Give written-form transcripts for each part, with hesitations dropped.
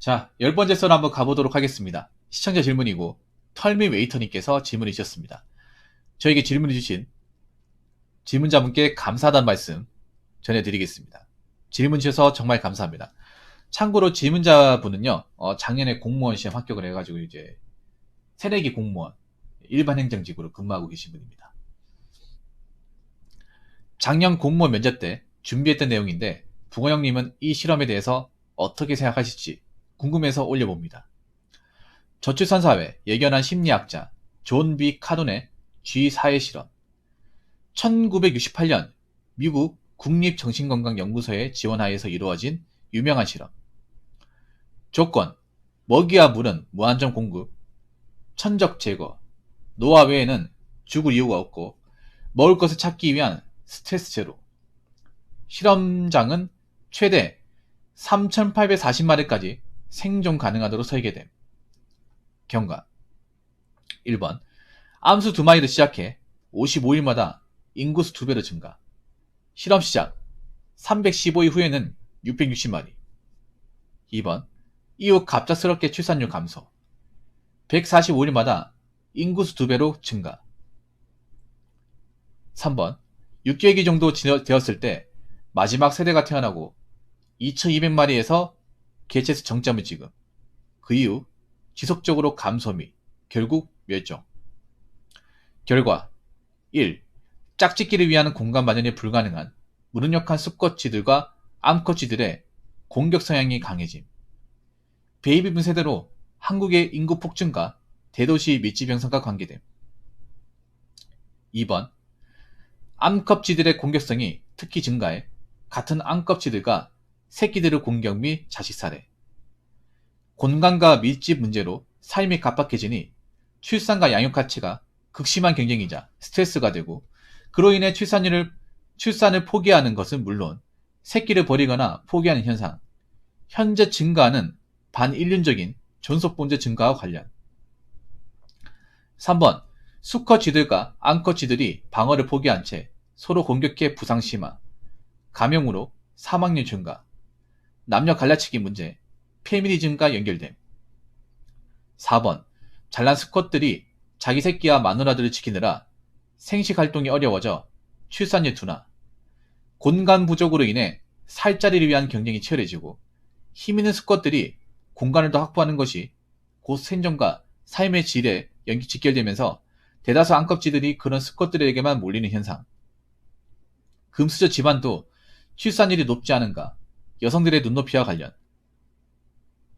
자, 10번째 썰 한번 가보도록 하겠습니다. 시청자 질문이고 털미 웨이터님께서 질문을 주셨습니다. 저에게 질문을 주신 질문자분께 감사하다는 말씀 전해드리겠습니다. 질문 주셔서 정말 감사합니다. 참고로 질문자분은요, 작년에 공무원 시험 합격을 해가지고 이제 새내기 공무원 일반 행정직으로 근무하고 계신 분입니다. 작년 공무원 면접 때 준비했던 내용인데 붕어형님은 이 실험에 대해서 어떻게 생각하실지 궁금해서 올려봅니다. 저출산사회 예견한 심리학자 존 B 카돈의 G4의 실험. 1968년 미국 국립정신건강연구소의 지원하에서 이루어진 유명한 실험. 조건: 먹이와 물은 무한정 공급, 천적 제거, 노화 외에는 죽을 이유가 없고 먹을 것을 찾기 위한 스트레스 제로. 실험장은 최대 3,840마리까지 생존 가능하도록 설계됨. 경과 1번 암수 2마리로 시작해 55일마다 인구수 2배로 증가. 실험 시작 315일 후에는 660마리. 2번 이후 갑작스럽게 출산율 감소. 145일마다 인구수 2배로 증가. 3번 6개월기 정도 되었을 때 마지막 세대가 태어나고 2200마리에서 개체수 정점을 찍음. 그 이후 지속적으로 감소 및 결국 멸종. 결과 1. 짝짓기를 위한 공간 마련이 불가능한 무능력한 수컷쥐들과 암컷쥐들의 공격 성향이 강해짐. 베이비붐 세대로 한국의 인구 폭증과 대도시 밀집 형성과 관계됨. 2번 암컷쥐들의 공격성이 특히 증가해 같은 암컷쥐들과 새끼들의 공격 및 자식살해. 공간과 밀집 문제로 삶이 각박해지니 출산과 양육 가치가 극심한 경쟁이자 스트레스가 되고 그로 인해 출산을 포기하는 것은 물론 새끼를 버리거나 포기하는 현상, 현재 증가하는 반인륜적인 존속범죄 증가와 관련. 3번 수컷쥐들과 암컷쥐들이 방어를 포기한 채 서로 공격해 부상 심화, 감염으로 사망률 증가, 남녀 갈라치기 문제, 페미니즘과 연결됨. 4번 잘난 수컷들이 자기 새끼와 마누라들을 지키느라 생식 활동이 어려워져 출산율 둔화, 공간 부족으로 인해 살자리를 위한 경쟁이 치열해지고 힘있는 수컷들이 공간을 더 확보하는 것이 곧 생존과 삶의 질에 직결되면서 대다수 암컷쥐들이 그런 수컷들에게만 몰리는 현상. 금수저 집안도 출산율이 높지 않은가, 여성들의 눈높이와 관련.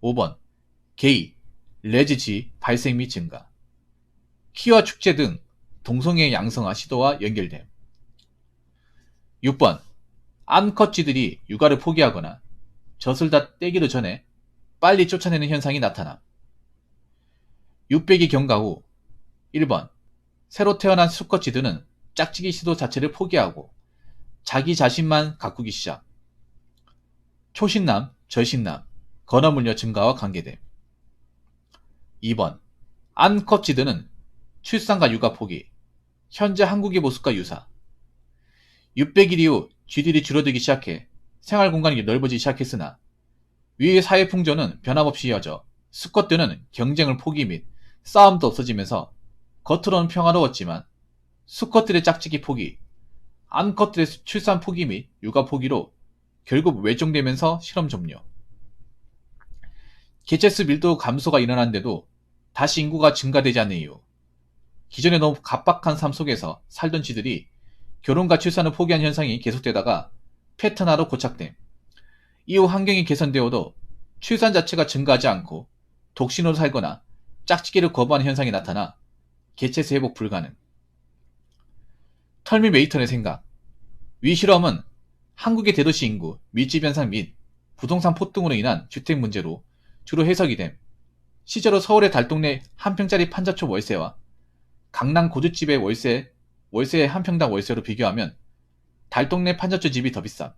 5번 게이, 레즈지 발생 및 증가, 키와 축제 등 동성애 양성화 시도와 연결됨. 6번 암컷쥐들이 육아를 포기하거나 젖을 다 떼기도 전에 빨리 쫓아내는 현상이 나타남. 600일 경과 후 1번 새로 태어난 수컷쥐들은 짝짓기 시도 자체를 포기하고 자기 자신만 가꾸기 시작. 초신남, 절신남, 건어물녀 증가와 관계됨. 2번 암컷쥐들은 출산과 육아 포기, 현재 한국의 모습과 유사. 600일 이후 쥐들이 줄어들기 시작해 생활 공간이 넓어지기 시작했으나 위의 사회 풍조는 변함없이 이어져 수컷들은 경쟁을 포기 및 싸움도 없어지면서 겉으로는 평화로웠지만 수컷들의 짝짓기 포기, 암컷들의 출산 포기 및 육아 포기로 결국 멸종되면서 실험 종료. 개체수 밀도 감소가 일어났는데도 다시 인구가 증가되지 않는 이유. 기존에 너무 각박한 삶 속에서 살던 쥐들이 결혼과 출산을 포기한 현상이 계속되다가 패턴화로 고착됨. 이후 환경이 개선되어도 출산 자체가 증가하지 않고 독신으로 살거나 짝짓기를 거부하는 현상이 나타나 개체수 회복 불가능. 털미 메이턴의 생각. 위 실험은 한국의 대도시 인구, 밀집 현상 및 부동산 폭등으로 인한 주택 문제로 주로 해석이 됨. 실제로 서울의 달동네 한 평짜리 판자촌 월세와 강남 고깃집의 월세의 한 평당 월세로 비교하면 달동네 판자촌 집이 더 비쌈.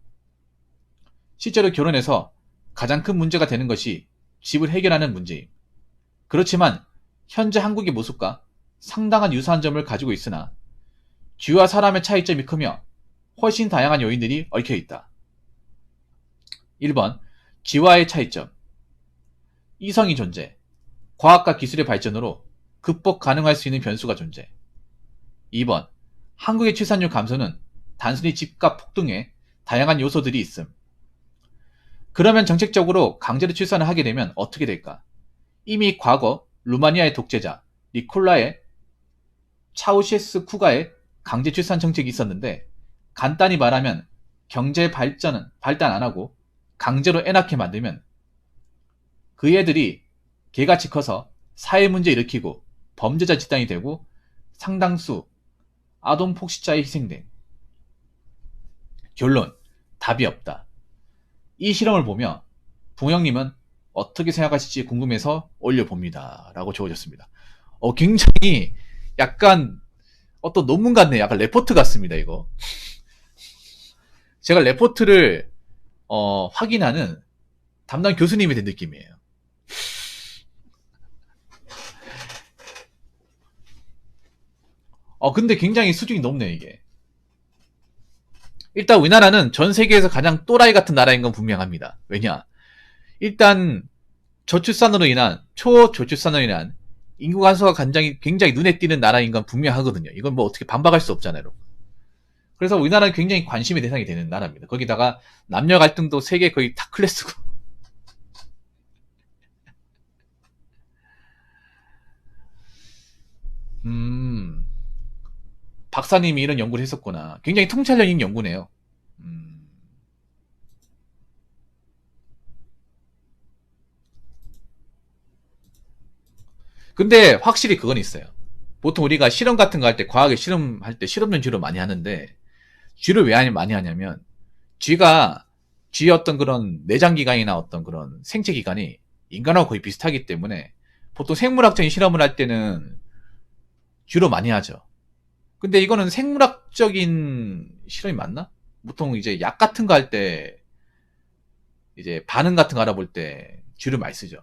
실제로 결혼해서 가장 큰 문제가 되는 것이 집을 해결하는 문제임. 그렇지만 현재 한국의 모습과 상당한 유사한 점을 가지고 있으나 쥐와 사람의 차이점이 크며 훨씬 다양한 요인들이 얽혀있다. 1번 쥐와의 차이점. 이성이 존재. 과학과 기술의 발전으로 극복 가능할 수 있는 변수가 존재. 2번. 한국의 출산율 감소는 단순히 집값 폭등에 다양한 요소들이 있음. 그러면 정책적으로 강제로 출산을 하게 되면 어떻게 될까? 이미 과거 루마니아의 독재자 니콜라의 차우셰스쿠가의 강제 출산 정책이 있었는데, 간단히 말하면 경제 발전은 발달 안 하고 강제로 애 낳게 만들면 그 애들이 개같이 커서 사회 문제 일으키고 범죄자 집단이 되고 상당수 아동 폭식자에 희생된. 결론, 답이 없다. 이 실험을 보며 부형님은 어떻게 생각하실지 궁금해서 올려봅니다. 라고 적어줬습니다. 굉장히 약간 어떤 논문 같네요. 약간 레포트 같습니다, 이거. 제가 레포트를 확인하는 담당 교수님이 된 느낌이에요. 근데 굉장히 수준이 높네요, 이게. 일단 우리나라는 전 세계에서 가장 또라이 같은 나라인 건 분명합니다. 왜냐? 일단 초저출산으로 인한 인구 감소가 굉장히 눈에 띄는 나라인 건 분명하거든요. 이건 뭐 어떻게 반박할 수 없잖아요. 그래서 우리나라는 굉장히 관심의 대상이 되는 나라입니다. 거기다가 남녀 갈등도 세계 거의 탑 클래스고. 박사님이 이런 연구를 했었구나. 굉장히 통찰력 있는 연구네요. 근데 확실히 그건 있어요. 보통 우리가 실험 같은 거 할 때, 과학에 실험할 때 실험용 쥐로 많이 하는데, 쥐를 왜 많이 하냐면, 쥐의 어떤 그런 내장기관이나 어떤 그런 생체기관이 인간하고 거의 비슷하기 때문에, 보통 생물학적인 실험을 할 때는 쥐로 많이 하죠. 근데 이거는 생물학적인 실험이 맞나? 보통 이제 약 같은 거 할 때, 이제 반응 같은 거 알아볼 때 쥐를 많이 쓰죠.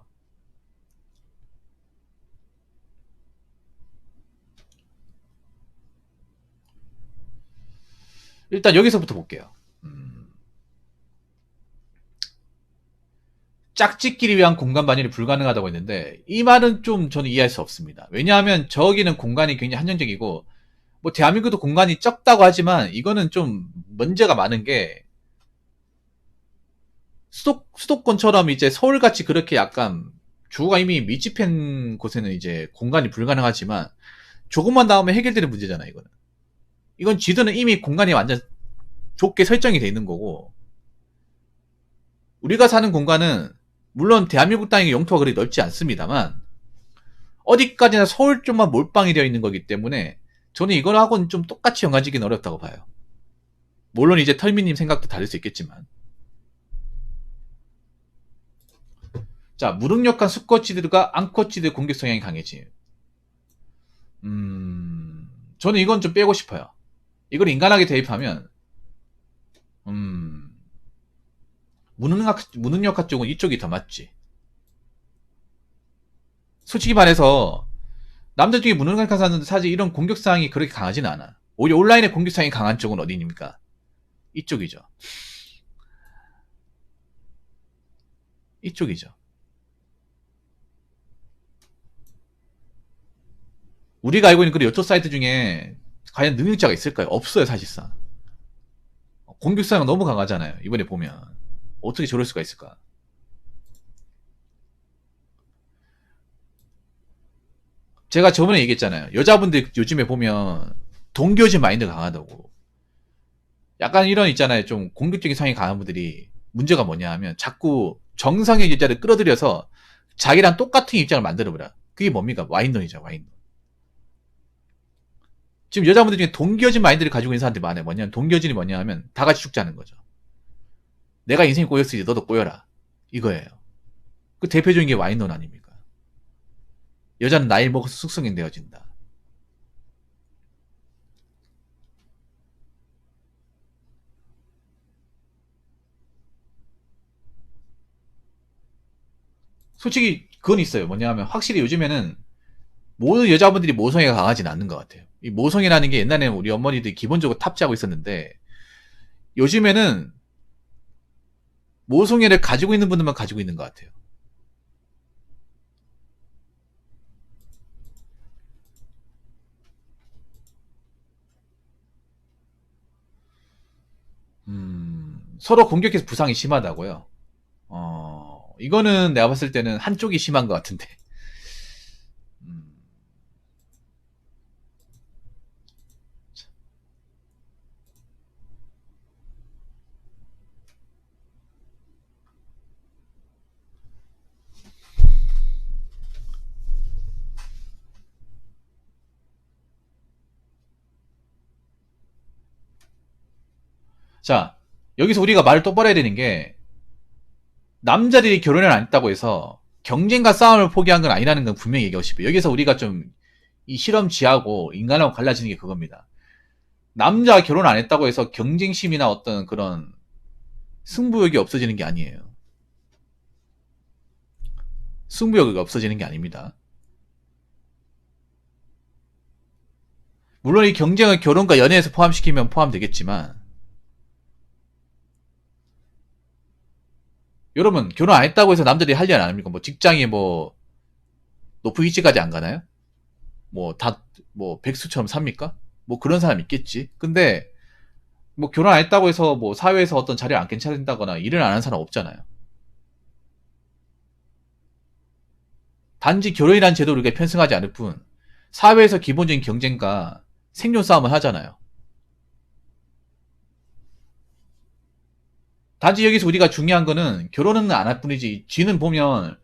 일단 여기서부터 볼게요. 짝짓기를 위한 공간 반입이 불가능하다고 했는데, 이 말은 좀 저는 이해할 수 없습니다. 왜냐하면 저기는 공간이 굉장히 한정적이고, 뭐 대한민국도 공간이 적다고 하지만 이거는 좀 문제가 많은 게, 수도권처럼 이제 서울같이 그렇게 약간 주거가 이미 밀집한 곳에는 이제 공간이 불가능하지만, 조금만 나오면 해결되는 문제잖아요, 이거는. 이건 지도는 이미 공간이 완전 좁게 설정이 돼 있는 거고, 우리가 사는 공간은 물론 대한민국 땅의 영토가 그리 넓지 않습니다만, 어디까지나 서울 쪽만 몰빵이 되어 있는 거기 때문에 저는 이거하고는 좀 똑같이 연관지기는 어렵다고 봐요. 물론 이제 털미님 생각도 다를 수 있겠지만. 자, 무능력한 수컷쥐들과 암컷쥐들 공격 성향이 강해짐. 저는 이건 좀 빼고 싶어요. 이걸 인간에게 대입하면, 무능력한 쪽은 이쪽이 더 맞지. 솔직히 말해서 남자 중에 무능력한 사람은 사실 이런 공격성이 그렇게 강하지는 않아. 오히려 온라인의 공격성이 강한 쪽은 어디입니까? 이쪽이죠. 이쪽이죠. 우리가 알고 있는 그 요토 사이트 중에 과연 능력자가 있을까요? 없어요, 사실상. 공격성이 너무 강하잖아요. 이번에 보면. 어떻게 저럴 수가 있을까? 제가 저번에 얘기했잖아요. 여자분들 요즘에 보면 동교지 마인드가 강하다고. 약간 이런 있잖아요. 좀 공격적인 성향이 강한 분들이 문제가 뭐냐 하면 자꾸 정상의 여자를 끌어들여서 자기랑 똑같은 입장을 만들어버려. 그게 뭡니까? 와인론이죠, 와인론. 지금 여자분들 중에 동교진 마인드를 가지고 있는 사람들이 많아요. 뭐냐면 동교진이 뭐냐 하면 다 같이 죽자는 거죠. 내가 인생이 꼬였으니 너도 꼬여라. 이거예요. 그 대표적인 게 와인론 아닙니까? 여자는 나이 먹어서 숙성되어진다. 솔직히 그건 있어요. 뭐냐 하면 확실히 요즘에는 모든 여자분들이 모성애가 강하지는 않는 것 같아요. 이 모성애라는 게 옛날에는 우리 어머니들이 기본적으로 탑재하고 있었는데, 요즘에는 모성애를 가지고 있는 분들만 가지고 있는 것 같아요. 서로 공격해서 부상이 심하다고요? 이거는 내가 봤을 때는 한쪽이 심한 것 같은데. 음, 자, 여기서 우리가 말을 똑바로 해야 되는 게, 남자들이 결혼을 안 했다고 해서 경쟁과 싸움을 포기한 건 아니라는 건 분명히 얘기하고 싶어요. 여기서 우리가 좀 이 실험지하고 인간하고 갈라지는 게 그겁니다. 남자 결혼 안 했다고 해서 경쟁심이나 어떤 그런 승부욕이 없어지는 게 아니에요. 승부욕이 없어지는 게 아닙니다. 물론 이 경쟁은 결혼과 연애에서 포함시키면 포함되겠지만, 여러분 결혼 안 했다고 해서 남들이 할 일 안 합니까? 뭐 직장이 뭐 높은 위치까지 안 가나요? 뭐 다 뭐 백수처럼 삽니까? 뭐 그런 사람 있겠지. 근데 뭐 결혼 안 했다고 해서 뭐 사회에서 어떤 자리를 안 괜찮다거나 일을 안 하는 사람 없잖아요. 단지 결혼이라는 제도를 우리가 편승하지 않을 뿐 사회에서 기본적인 경쟁과 생존 싸움을 하잖아요. 단지 여기서 우리가 중요한 거는 결혼은 안 할 뿐이지, 쥐는 보면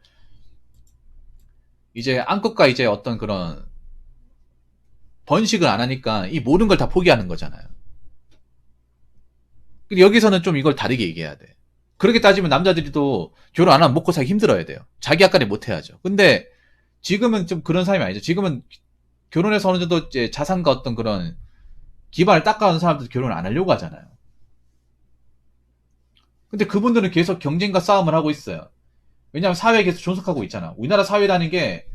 이제 암컷과 이제 어떤 그런 번식을 안 하니까 이 모든 걸 다 포기하는 거잖아요. 근데 여기서는 좀 이걸 다르게 얘기해야 돼. 그렇게 따지면 남자들도 결혼 안 하면 먹고 살기 힘들어야 돼요. 자기 앞까지 못 해야죠. 근데 지금은 좀 그런 삶이 아니죠. 지금은 결혼해서 어느 정도 이제 자산과 어떤 그런 기반을 닦아가는 사람들 결혼을 안 하려고 하잖아요. 근데 그분들은 계속 경쟁과 싸움을 하고 있어요. 왜냐하면 사회에 계속 존속하고 있잖아. 우리나라 사회라는 게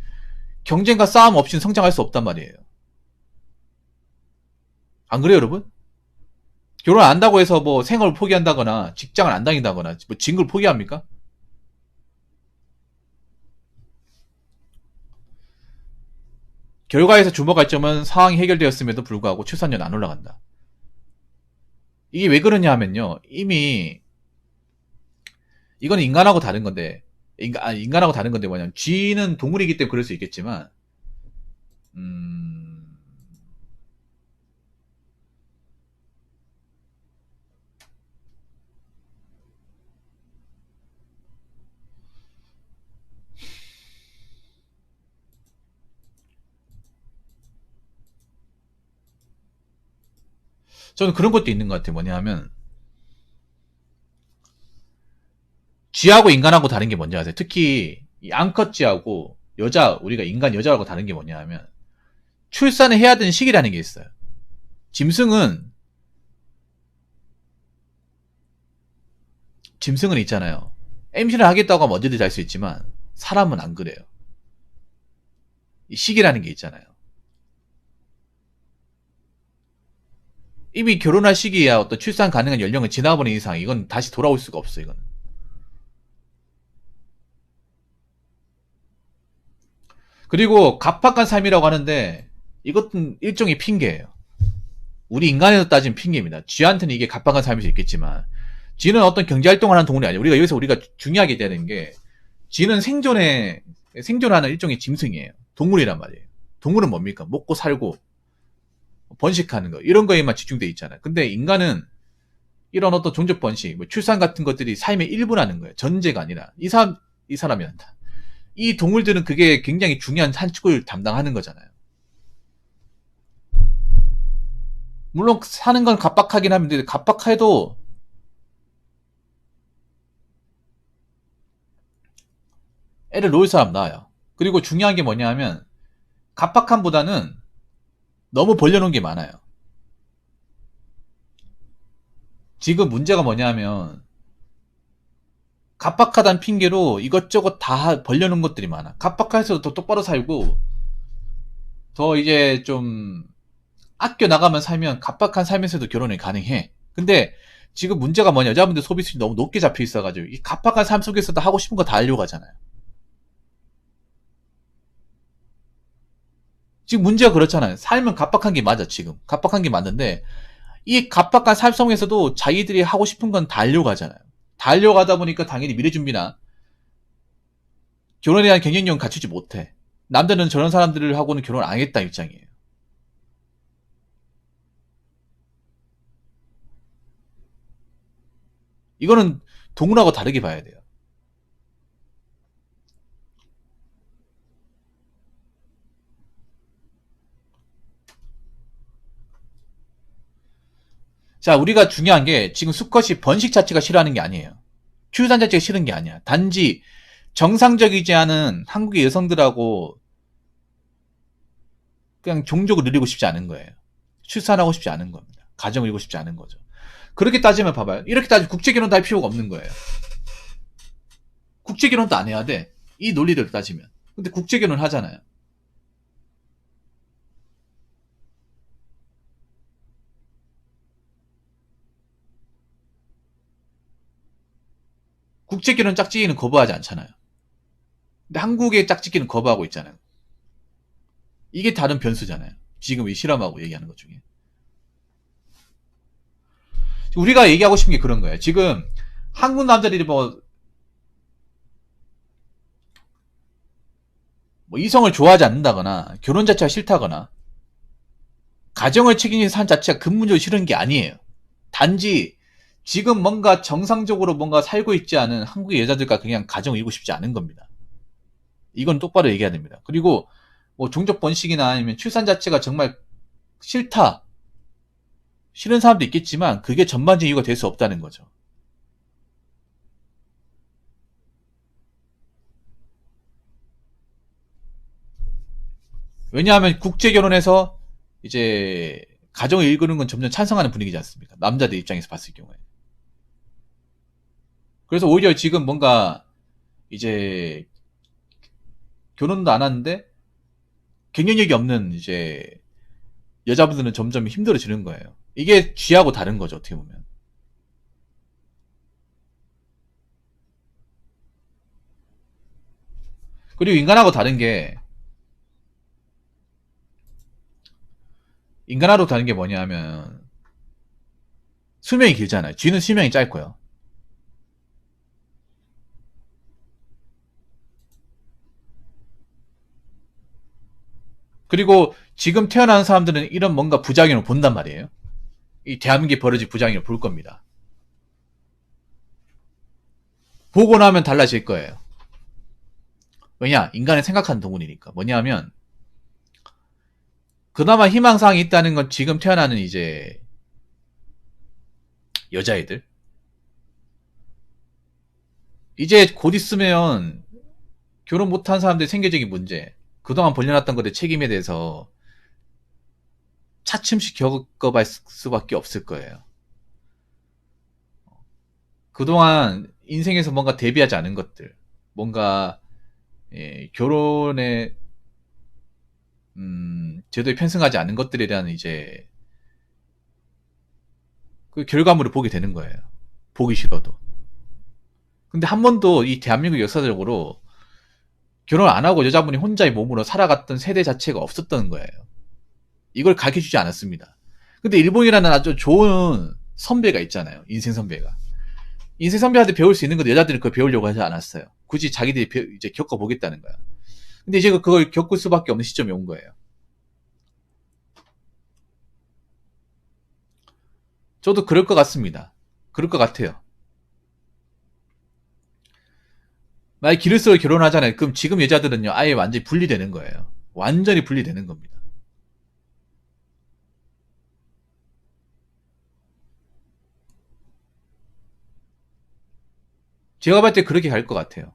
경쟁과 싸움 없이는 성장할 수 없단 말이에요. 안 그래요, 여러분? 결혼 안 한다고 해서 뭐 생업을 포기한다거나 직장을 안 다닌다거나 뭐 진급을 포기합니까? 결과에서 주목할 점은 상황이 해결되었음에도 불구하고 출산율은 안 올라간다. 이게 왜 그러냐 하면요. 이미 이거는 인간하고 다른 건데, 인간하고 다른 건데 뭐냐면 쥐는 동물이기 때문에 그럴 수 있겠지만, 음, 저는 그런 것도 있는 것 같아요. 뭐냐 하면 쥐하고 인간하고 다른 게 뭔지 아세요? 특히 이 암컷 쥐하고 우리가 인간 여자하고 다른 게 뭐냐 하면 출산을 해야 되는 시기라는 게 있어요. 짐승은 있잖아요. 임신을 하겠다고 하면 언제든지 할 수 있지만 사람은 안 그래요. 이 시기라는 게 있잖아요. 이미 결혼할 시기야 어떤 출산 가능한 연령을 지나버린 이상 이건 다시 돌아올 수가 없어. 이건. 그리고 갑박한 삶이라고 하는데 이것은 일종의 핑계예요. 우리 인간에서 따지면 핑계입니다. 쥐한테는 이게 갑박한 삶일 수 있겠지만 쥐는 어떤 경제활동을 하는 동물이 아니에요. 우리가 중요하게 되는 게 쥐는 생존하는 일종의 짐승이에요. 동물이란 말이에요. 동물은 뭡니까? 먹고 살고 번식하는 거 이런 거에만 집중돼 있잖아요. 근데 인간은 이런 어떤 종족 번식, 뭐 출산 같은 것들이 삶의 일부라는 거예요. 전제가 아니라 이 사람이 한다. 이 동물들은 그게 굉장히 중요한 한 축을 담당하는 거잖아요. 물론 사는 건 갑박하긴 하는데 갑박해도 애를 놓을 사람 나와요. 그리고 중요한 게 뭐냐 하면 갑박함보다는 너무 벌려놓은 게 많아요. 지금 문제가 뭐냐 하면 갑박하다는 핑계로 이것저것 다 벌려놓은 것들이 많아. 갑박해서 더 똑바로 살고 더 이제 좀 아껴 나가면 살면 갑박한 삶에서도 결혼이 가능해. 근데 지금 문제가 뭐냐, 여자분들 소비수준이 너무 높게 잡혀 있어가지고 이 갑박한 삶 속에서도 하고 싶은 거 다 하려고 하잖아요. 지금 문제가 그렇잖아요. 삶은 갑박한 게 맞아. 지금 갑박한 게 맞는데 이 각박한 삶 속에서도 자기들이 하고 싶은 건 다 하려고 하잖아요. 다 하려고 하다 보니까 당연히 미래 준비나 결혼에 대한 경쟁력은 갖추지 못해. 남자는 저런 사람들하고는 결혼 안 하겠다 입장이에요. 이거는 동물하고 다르게 봐야 돼요. 자, 우리가 중요한 게 지금 수컷이 번식 자체가 싫어하는 게 아니에요. 출산 자체가 싫은 게 아니야. 단지 정상적이지 않은 한국의 여성들하고 그냥 종족을 누리고 싶지 않은 거예요. 출산하고 싶지 않은 겁니다. 가정을 이루고 싶지 않은 거죠. 그렇게 따지면 봐봐요. 이렇게 따지면 국제결혼도 할 필요가 없는 거예요. 국제결혼도 안 해야 돼. 이 논리대로 따지면. 근데 국제결혼 하잖아요. 국제결혼 짝짓기는 거부하지 않잖아요. 근데 한국의 짝짓기는 거부하고 있잖아요. 이게 다른 변수잖아요. 지금 이 실험하고 얘기하는 것 중에. 우리가 얘기하고 싶은 게 그런 거예요. 지금 한국 남자들이 뭐 이성을 좋아하지 않는다거나 결혼 자체가 싫다거나 가정을 책임지는 삶 자체가 근본적으로 싫은 게 아니에요. 단지 지금 뭔가 정상적으로 뭔가 살고 있지 않은 한국의 여자들과 그냥 가정을 이루고 싶지 않은 겁니다. 이건 똑바로 얘기해야 됩니다. 그리고 뭐 종족 번식이나 아니면 출산 자체가 정말 싫다, 싫은 사람도 있겠지만 그게 전반적인 이유가 될 수 없다는 거죠. 왜냐하면 국제 결혼에서 이제 가정을 이루는 건 점점 찬성하는 분위기지 않습니까? 남자들 입장에서 봤을 경우에. 그래서 오히려 지금 뭔가 이제 결혼도 안 하는데 경쟁력이 없는 이제 여자분들은 점점 힘들어지는 거예요. 이게 쥐하고 다른 거죠, 어떻게 보면. 그리고 인간하고 다른 게 인간하고 다른 게 뭐냐면 수명이 길잖아요. 쥐는 수명이 짧고요. 그리고 지금 태어나는 사람들은 이런 뭔가 부작용을 본단 말이에요. 이 대한민국에 벌어질 부작용을 볼 겁니다. 보고 나면 달라질 거예요. 왜냐? 인간은 생각하는 동물이니까. 뭐냐면 그나마 희망사항이 있다는 건 지금 태어나는 이제 여자애들. 이제 곧 있으면 결혼 못한 사람들의 생계적인 문제, 그동안 벌려놨던 것의 책임에 대해서 차츰씩 겪어갈 수밖에 없을 거예요. 그동안 인생에서 뭔가 대비하지 않은 것들, 뭔가 결혼에 제도에 편승하지 않은 것들에 대한 이제 그 결과물을 보게 되는 거예요. 보기 싫어도. 근데 한 번도 이 대한민국 역사적으로 결혼 안 하고 여자분이 혼자의 몸으로 살아갔던 세대 자체가 없었던 거예요. 이걸 가르쳐주지 않았습니다. 근데 일본이라는 아주 좋은 선배가 있잖아요. 인생 선배가. 인생 선배한테 배울 수 있는 건데 여자들은 그걸 배우려고 하지 않았어요. 굳이 자기들이 이제 겪어보겠다는 거야. 근데 이제 그걸 겪을 수밖에 없는 시점이 온 거예요. 저도 그럴 것 같습니다. 그럴 것 같아요. 만약 기를수록 결혼하잖아요. 그럼 지금 여자들은요, 아예 완전히 분리되는 거예요. 완전히 분리되는 겁니다. 제가 봤을 때 그렇게 갈 것 같아요.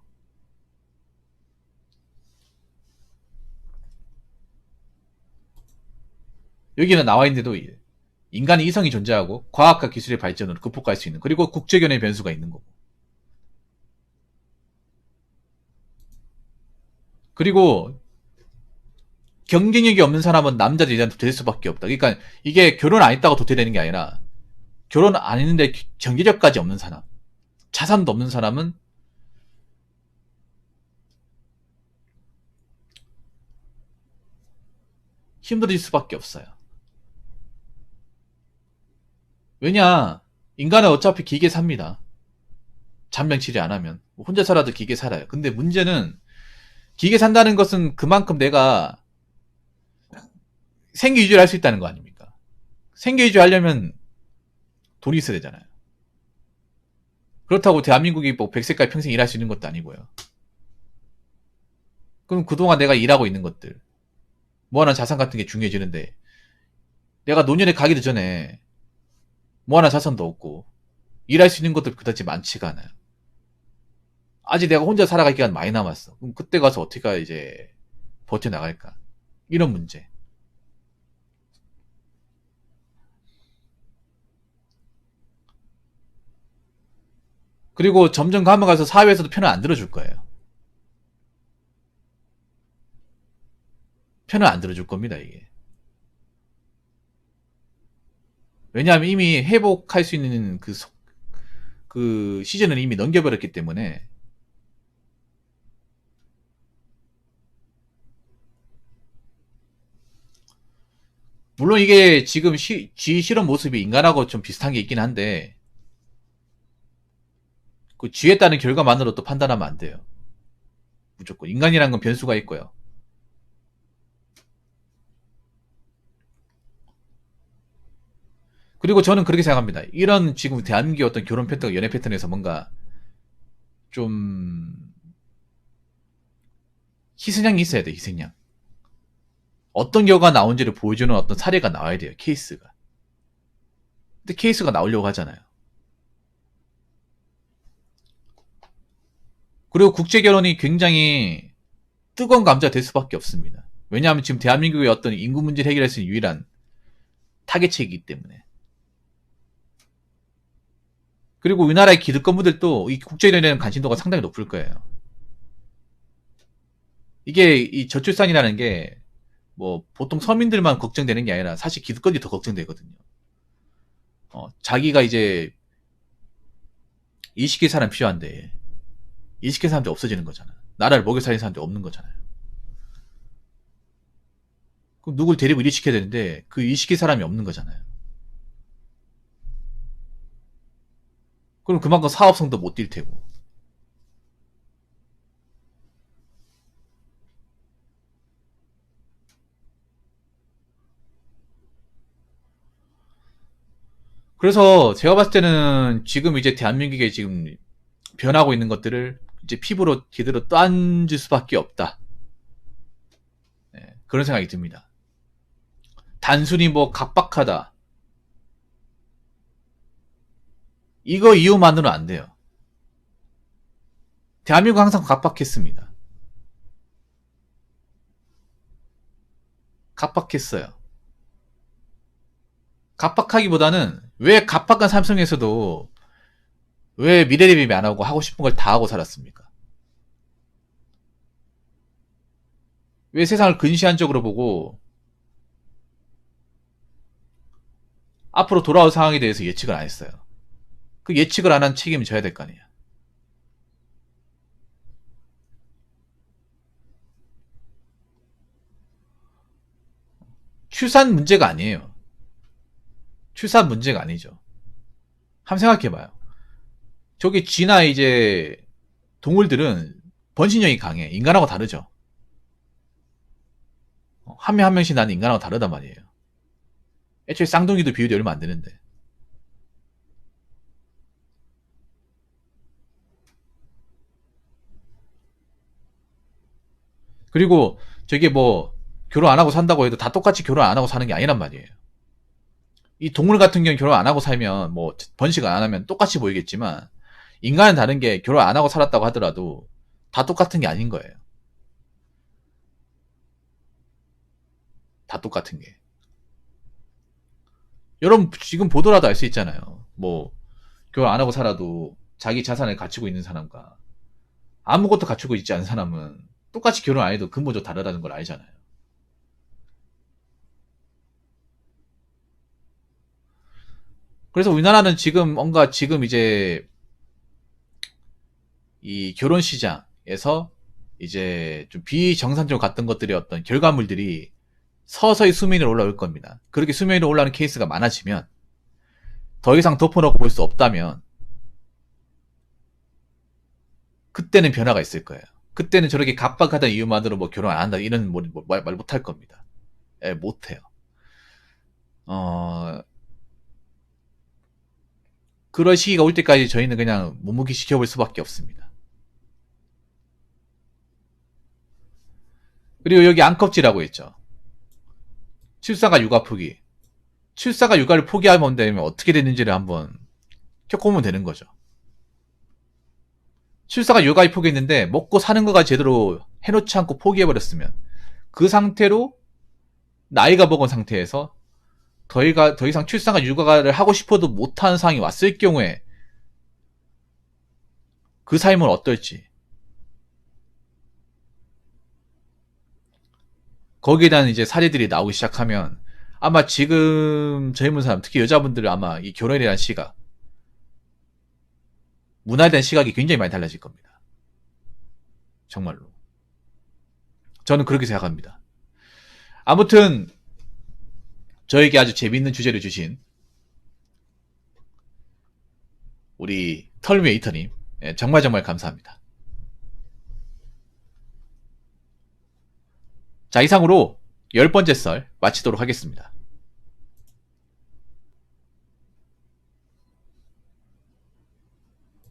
여기는 나와 있는데도 인간의 이성이 존재하고 과학과 기술의 발전으로 극복할 수 있는, 그리고 국제견의 변수가 있는 거고. 그리고 경쟁력이 없는 사람은 남자들이 일단 도태될 수밖에 없다. 그러니까 이게 결혼 안 했다고 도태되는 게 아니라 결혼 안 했는데 경제력까지 없는 사람, 자산도 없는 사람은 힘들어질 수밖에 없어요. 왜냐, 인간은 어차피 기계 삽니다. 잔병 치레 안 하면. 혼자 살아도 기계 살아요. 근데 문제는 기계 산다는 것은 그만큼 내가 생계 유지를 할 수 있다는 거 아닙니까? 생계 유지하려면 돈이 있어야 되잖아요. 그렇다고 대한민국이 뭐 100세까지 평생 일할 수 있는 것도 아니고요. 그럼 그동안 내가 일하고 있는 것들, 뭐하나 자산 같은 게 중요해지는데, 내가 노년에 가기도 전에 뭐하나 자산도 없고, 일할 수 있는 것도 그다지 많지가 않아요. 아직 내가 혼자 살아갈 기간 많이 남았어. 그럼 그때 가서 어떻게 이제 버텨나갈까? 이런 문제. 그리고 점점 가면 가서 사회에서도 편을 안 들어줄 거예요. 편을 안 들어줄 겁니다, 이게. 왜냐하면 이미 회복할 수 있는 그 시즌을 이미 넘겨버렸기 때문에. 물론 이게 지금 쥐 실험 모습이 인간하고 좀 비슷한 게 있긴 한데, 그 쥐에 따른 결과만으로 또 판단하면 안 돼요. 무조건. 인간이란 건 변수가 있고요. 그리고 저는 그렇게 생각합니다. 이런 지금 대한민국의 어떤 결혼 패턴, 연애 패턴에서 뭔가 좀 희생양이 있어야 돼, 희생양. 어떤 결과가 나온지를 보여주는 어떤 사례가 나와야 돼요, 케이스가. 근데 케이스가 나오려고 하잖아요. 그리고 국제결혼이 굉장히 뜨거운 감자가 될 수밖에 없습니다. 왜냐하면 지금 대한민국의 어떤 인구 문제를 해결할 수 있는 유일한 타겟책이기 때문에. 그리고 우리나라의 기득권부들도 이 국제결혼에 대한 관심도가 상당히 높을 거예요. 이게 이 저출산이라는 게 뭐 보통 서민들만 걱정되는 게 아니라 사실 기득권이 더 걱정되거든요. 자기가 이제 이식의 사람 필요한데 이식의 사람들이 없어지는 거잖아. 나라를 먹여 살리는 사람들이 없는 거잖아요. 그럼 누굴 데리고 이식해야 되는데 그 이식의 사람이 없는 거잖아요. 그럼 그만큼 사업성도 못 뛸 테고. 그래서 제가 봤을 때는 지금 이제 대한민국에 지금 변하고 있는 것들을 이제 피부로 제대로 떠안줄 수밖에 없다. 네, 그런 생각이 듭니다. 단순히 뭐 각박하다. 이거 이유만으로는 안 돼요. 대한민국 항상 각박했습니다. 각박했어요. 각박하기보다는 왜 각박한 삼성에서도 왜 미래대비 안 하고 하고 싶은 걸 다 하고 살았습니까? 왜 세상을 근시안적으로 보고 앞으로 돌아올 상황에 대해서 예측을 안 했어요? 그 예측을 안 한 책임을 져야 될 거 아니에요. 출산 문제가 아니에요. 출산 문제가 아니죠. 한번 생각해봐요. 저기 쥐나 이제 동물들은 번식력이 강해. 인간하고 다르죠. 한 명 한 명씩 나는 인간하고 다르단 말이에요. 애초에 쌍둥이도 비율이 얼마 안 되는데. 그리고 저게 뭐 결혼 안 하고 산다고 해도 다 똑같이 결혼 안 하고 사는 게 아니란 말이에요. 이 동물 같은 경우는 결혼 안 하고 살면 뭐 번식 안 하면 똑같이 보이겠지만 인간은 다른 게 결혼 안 하고 살았다고 하더라도 다 똑같은 게 아닌 거예요. 다 똑같은 게. 여러분 지금 보더라도 알 수 있잖아요. 뭐 결혼 안 하고 살아도 자기 자산을 갖추고 있는 사람과 아무것도 갖추고 있지 않은 사람은 똑같이 결혼 안 해도 근본적으로 다르다는 걸 알잖아요. 그래서 우리나라는 지금 뭔가 지금 이제 이 결혼 시장에서 이제 좀 비정상적으로 갔던 것들의 어떤 결과물들이 서서히 수면 위로 올라올 겁니다. 그렇게 수면 위로 올라오는 케이스가 많아지면 더 이상 덮어놓고 볼 수 없다면 그때는 변화가 있을 거예요. 그때는 저렇게 갑박하다는 이유만으로 뭐 결혼 안 한다 이런 말 못할 겁니다. 예, 못해요. 그런 시기가 올 때까지 저희는 그냥 묵묵히 지켜볼 수밖에 없습니다. 그리고 여기 안컵지라고 했죠. 출산과 육아 포기. 출산과 육아를 포기하면 되면 어떻게 되는지를 한번 겪어보면 되는 거죠. 출산과 육아를 포기했는데 먹고 사는 거가 제대로 해놓지 않고 포기해버렸으면 그 상태로 나이가 먹은 상태에서 더 이상 출산과 육아를 하고 싶어도 못하는 상황이 왔을 경우에 그 삶은 어떨지, 거기에 대한 이제 사례들이 나오기 시작하면 아마 지금 젊은 사람, 특히 여자분들은 아마 이 결혼에 대한 시각, 문화에 대한 시각이 굉장히 많이 달라질 겁니다. 정말로. 저는 그렇게 생각합니다. 아무튼 저에게 아주 재미있는 주제를 주신 우리 털미웨이터님, 정말 감사합니다. 자, 이상으로 10번째 썰 마치도록 하겠습니다.